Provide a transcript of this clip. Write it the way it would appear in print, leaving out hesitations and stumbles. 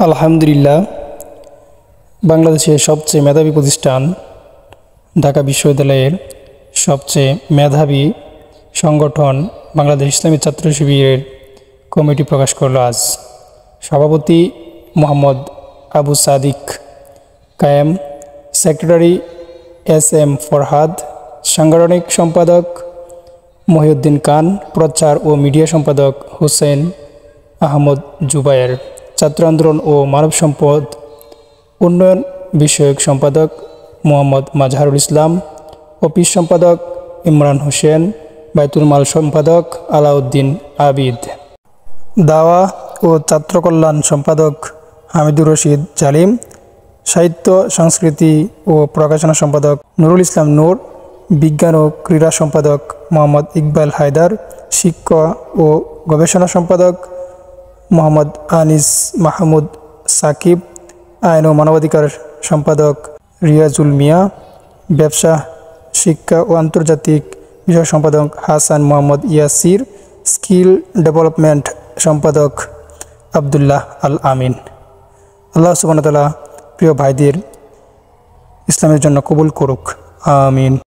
আলহামদুলিল্লাহ, বাংলাদেশের সবচেয়ে মেধাবী প্রতিষ্ঠান ঢাকা বিশ্ববিদ্যালয়ের সবচেয়ে মেধাবী সংগঠন বাংলাদেশ ইসলামী ছাত্র শিবিরের কমিটি প্রকাশ করল আজ। সভাপতি মোহাম্মদ আবু সাদিক কায়েম, সেক্রেটারি SM ফরহাদ, সাংগঠনিক সম্পাদক মহিউদ্দিন খান, প্রচার ও মিডিয়া সম্পাদক হোসেন আহমদ জুবায়ের, ছাত্র আন্দোলন ও মানব সম্পদ উন্নয়ন বিষয়ক সম্পাদক মোহাম্মদ মাজহারুল ইসলাম, অফিস সম্পাদক ইমরান হোসেন, বাইতুল মাল সম্পাদক আলাউদ্দিন আবিদ, দাওয়া ও ছাত্র কল্যাণ সম্পাদক হামিদুর রশিদ জালিম, সাহিত্য সংস্কৃতি ও প্রকাশনা সম্পাদক নুরুল ইসলাম নূর, বিজ্ঞান ও ক্রীড়া সম্পাদক মোহাম্মদ ইকবাল হায়দার, শিক্ষা ও গবেষণা সম্পাদক মোহাম্মদ আনিস মাহমুদ সাকিব, আইন ও মানবাধিকার সম্পাদক রিয়াজুল মিয়া, ব্যবসা শিক্ষা ও আন্তর্জাতিক বিষয় সম্পাদক হাসান মোহাম্মদ ইয়াসির, স্কিল ডেভেলপমেন্ট সম্পাদক আবদুল্লাহ আল আমিন। আল্লাহ সুবহানাহু ওয়া তাআলা প্রিয় ভাইদের ইসলামের জন্য কবুল করুক, আমিন।